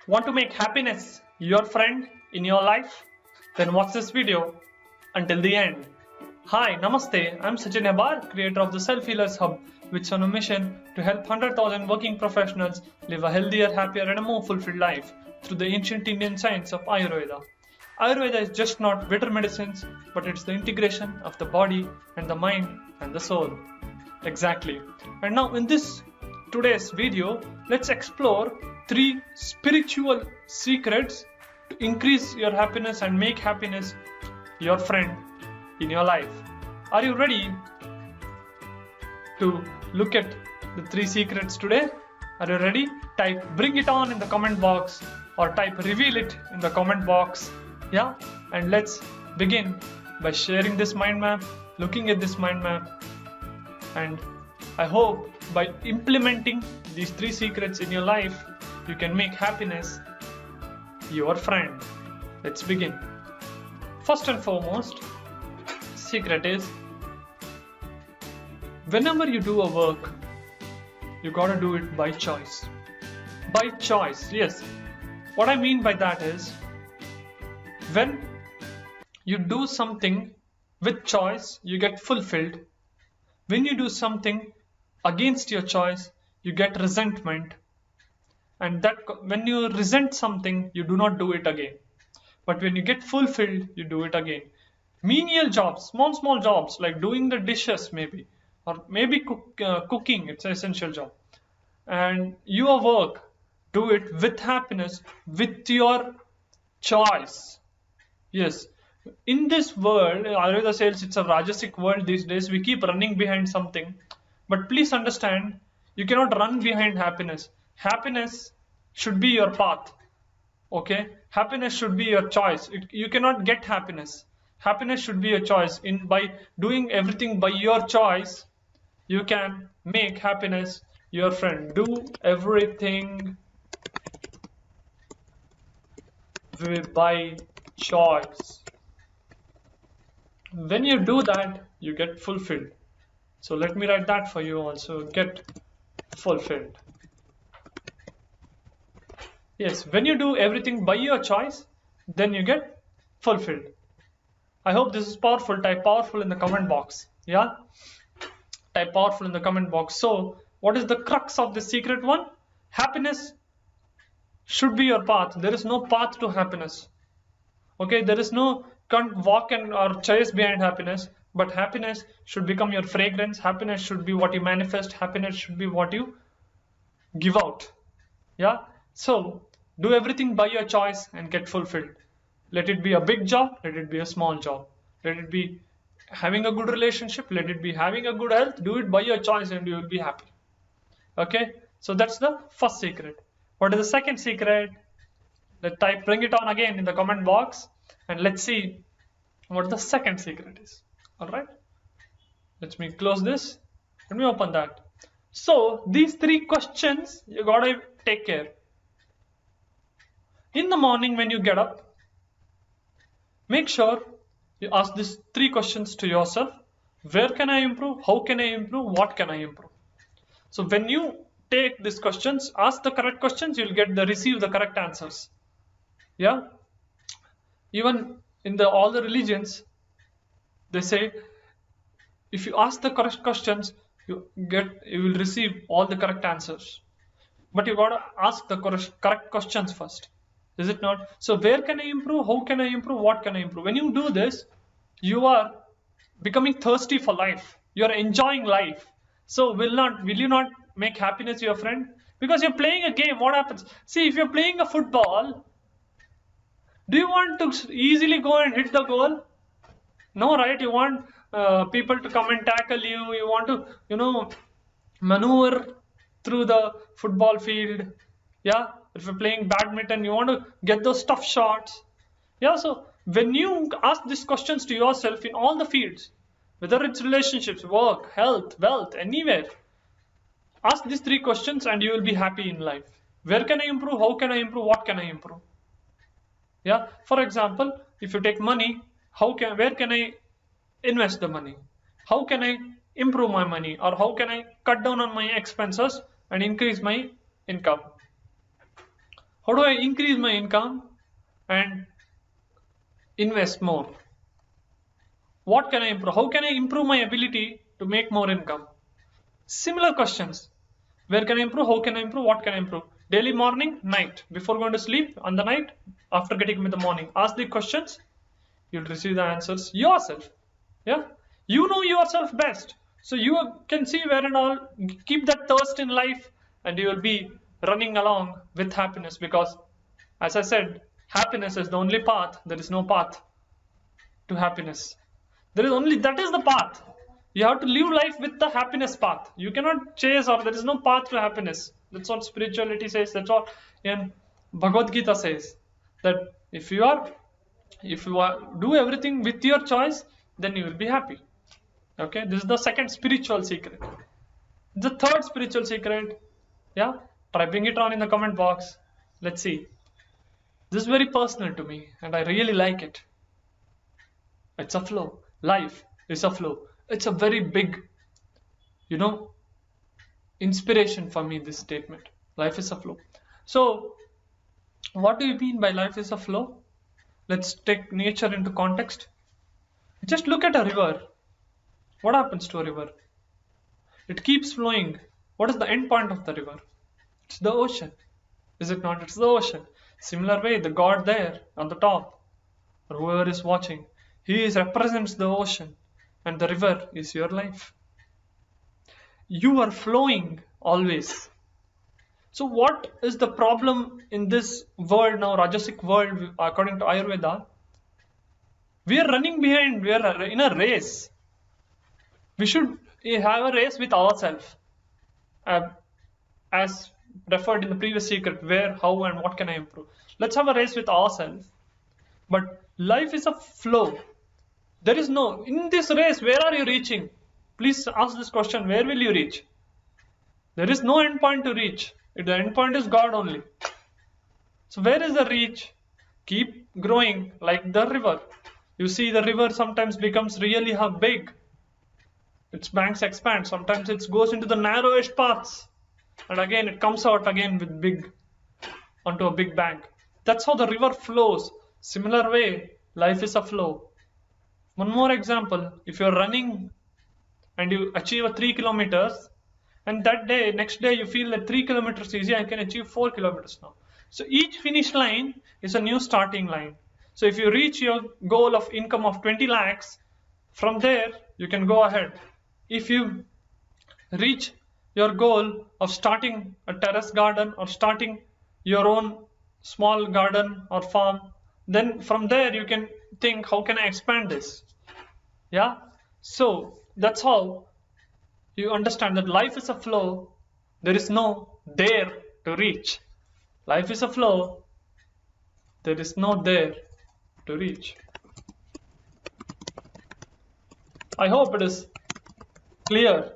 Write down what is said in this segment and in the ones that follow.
Want to make happiness your friend in your life? Then watch this video until the end. Hi, Namaste. I'm Sachin Hebar, creator of the Self Healers Hub, which is on a mission to help 100,000 working professionals live a healthier, happier, and a more fulfilled life through the ancient Indian science of ayurveda. Ayurveda is just not better medicines, but it's the integration of the body and the mind and the soul. Exactly. And now in this today's video, let's explore 3 spiritual secrets to increase your happiness and make happiness your friend in your life. Are you ready to look at the 3 secrets today? Are you ready? Type bring it on in the comment box or type reveal it in the comment box. Yeah, and let's begin by sharing this mind map, looking at this mind map, and I hope by implementing these 3 secrets in your life, you can make happiness your friend. Let's begin. First and foremost, secret is whenever you do a work, you gotta do it by choice. By choice, yes. What I mean by that is when you do something with choice, you get fulfilled. When you do something against your choice, you get resentment. And that when you resent something, you do not do it again. But when you get fulfilled, you do it again. Menial jobs, small jobs like doing the dishes maybe, or maybe cooking, it's an essential job. And your work, do it with happiness, with your choice. Yes, in this world, Ayurveda says it's a Rajasic world these days. We keep running behind something. But please understand, you cannot run behind happiness. Happiness should be your path. Okay? Happiness should be your choice. You cannot get happiness. Happiness should be your choice. By doing everything by your choice, you can make happiness your friend. Do everything by choice. When you do that, you get fulfilled. So let me write that for you also. Get fulfilled. Yes, when you do everything by your choice, then you get fulfilled. I hope this is powerful. Type powerful in the comment box. Yeah? Type powerful in the comment box. So, what is the crux of the secret one? Happiness should be your path. There is no path to happiness. Okay, there is no can't walk and or chase behind happiness, but happiness should become your fragrance. Happiness should be what you manifest. Happiness should be what you give out. Yeah, so do everything by your choice and get fulfilled. Let it be a big job, let it be a small job, let it be having a good relationship, let it be having a good health. Do it by your choice and you will be happy. Okay, so that's the first secret. What is the second secret? Let's type bring it on again in the comment box and let's see what the second secret is. Alright, let me close this. Let me open that. So these 3 questions you gotta take care. In the morning when you get up, make sure you ask these 3 questions to yourself. Where can I improve? How can I improve? What can I improve? So when you take these questions, ask the correct questions, you'll receive the correct answers. Yeah, even in all the religions, they say if you ask the correct questions, you will receive all the correct answers. But you gotta ask the correct questions first. Is it not? So where can I improve? How can I improve? What can I improve? When you do this, you are becoming thirsty for life. You are enjoying life. So will you not make happiness your friend? Because you're playing a game. What happens? See, if you're playing a football, do you want to easily go and hit the goal? No, right? You want people to come and tackle you. You want to, maneuver through the football field. Yeah. If you're playing badminton, you want to get those tough shots. Yeah. So when you ask these questions to yourself in all the fields, whether it's relationships, work, health, wealth, anywhere, ask these 3 questions and you will be happy in life. Where can I improve? How can I improve? What can I improve? Yeah. For example, if you take money, where can I invest the money? How can I improve my money? Or how can I cut down on my expenses and increase my income? How do I increase my income and invest more? What can I improve? How can I improve my ability to make more income? Similar questions. Where can I improve? How can I improve? What can I improve? Daily, morning, night. Before going to sleep, on the night, after getting up in the morning. Ask the questions. You'll receive the answers yourself. Yeah? You know yourself best. So you can see where and all. Keep that thirst in life and you will be running along with happiness, because as I said, happiness is the only path. There is no path to happiness. That is the path. You have to live life with the happiness path. You cannot chase, or there is no path to happiness. That's what spirituality says. That's what in Bhagavad Gita says. That if you do everything with your choice, then you will be happy. Okay, this is the second spiritual secret. The third spiritual secret, yeah, try bring it on in the comment box. Let's see. This is very personal to me and I really like it. It's a flow. Life is a flow. It's a very big, inspiration for me, this statement. Life is a flow. So, what do you mean by life is a flow? Let's take nature into context. Just look at a river. What happens to a river? It keeps flowing. What is the end point of the river? It's the ocean. Is it not? It's the ocean. Similar way, the God there on the top, or whoever is watching, he represents the ocean, and the river is your life. You are flowing always. So what is the problem in this world now, Rajasic world, according to Ayurveda? We are running behind. We are in a race. We should have a race with ourselves, as referred in the previous secret, where, how and what can I improve. Let's have a race with ourselves. But life is a flow. There is no, in this race, where are you reaching? Please ask this question, where will you reach? There is no end point to reach. The end point is God only. So where is the reach? Keep growing like the river. You see the river sometimes becomes really big. Its banks expand. Sometimes it goes into the narrowest paths. And again it comes out again with onto a big bank. That's how the river flows. Similar way, life is a flow. One more example, if you're running and you achieve a 3 kilometers, and next day you feel that 3 kilometers easy, I can achieve 4 kilometers now. So each finish line is a new starting line. So if you reach your goal of income of 20 lakhs, from there you can go ahead. If you reach your goal of starting a terrace garden or starting your own small garden or farm, then from there you can think, how can I expand this? Yeah, so that's how you understand that life is a flow. There is no there to reach. Life is a flow. There is no there to reach. I hope it is clear,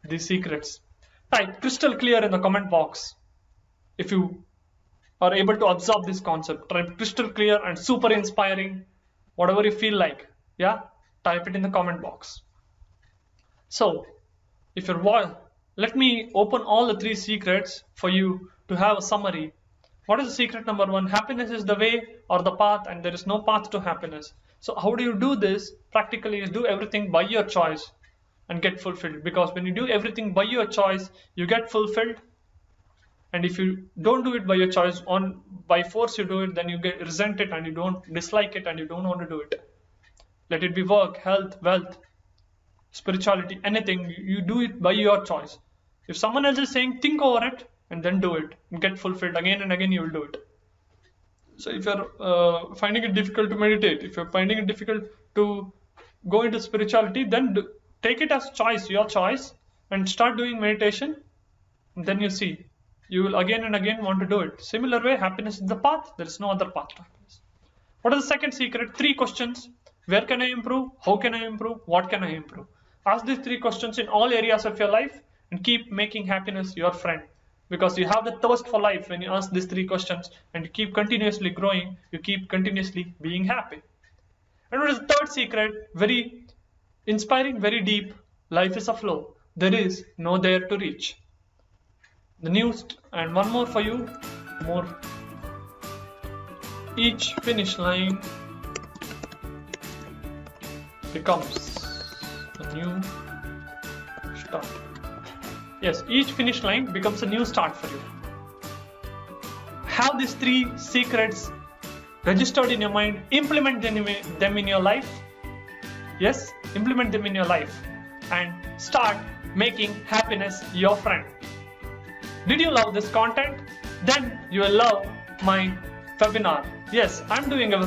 these secrets. Type crystal clear in the comment box if you are able to absorb this concept. Type crystal clear and super inspiring, whatever you feel like. Yeah, type it in the comment box. So, if you're let me open all the 3 secrets for you to have a summary. What is the secret number 1? Happiness is the way or the path, and there is no path to happiness. So how do you do this? Practically, you do everything by your choice and get fulfilled. Because when you do everything by your choice, you get fulfilled. And if you don't do it by your choice, by force you do it, then you resent it and you don't dislike it and you don't want to do it. Let it be work, health, wealth, spirituality, anything, you do it by your choice. If someone else is saying, think over it and then do it and get fulfilled, again and again you will do it. So if you're finding it difficult to meditate, if you're finding it difficult to go into spirituality, then take it as choice, your choice, and start doing meditation. And then you see, you will again and again want to do it. Similar way, happiness is the path. There is no other path to happiness. What is the second secret? 3 questions. Where can I improve? How can I improve? What can I improve? Ask these 3 questions in all areas of your life and keep making happiness your friend. Because you have the thirst for life when you ask these 3 questions and you keep continuously growing, you keep continuously being happy. And what is the third secret? Very inspiring, very deep. Life is a flow. There is no there to reach. The news, and one more for you, more each finish line becomes a new start. Yes, each finish line becomes a new start for you. Have these 3 secrets registered in your mind, implement them in your life. Yes, implement them in your life and start making happiness your friend. Did you love this content? Then you will love my webinar. Yes, I'm doing a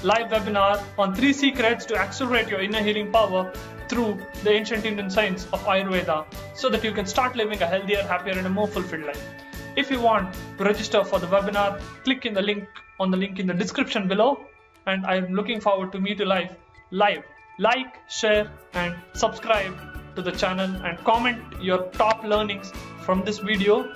live webinar on 3 secrets to accelerate your inner healing power through the ancient Indian science of Ayurveda so that you can start living a healthier, happier and a more fulfilled life. If you want to register for the webinar, click on the link in the description below, and I'm looking forward to meet you live. Like, share and subscribe to the channel and comment your top learnings from this video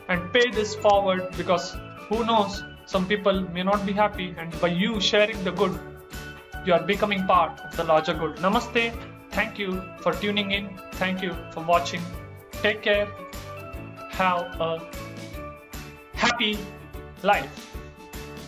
and pay this forward, because who knows, some people may not be happy, and by you sharing the good, you are becoming part of the larger good. Namaste. Thank you for tuning in. Thank you for watching. Take care. Have a happy life.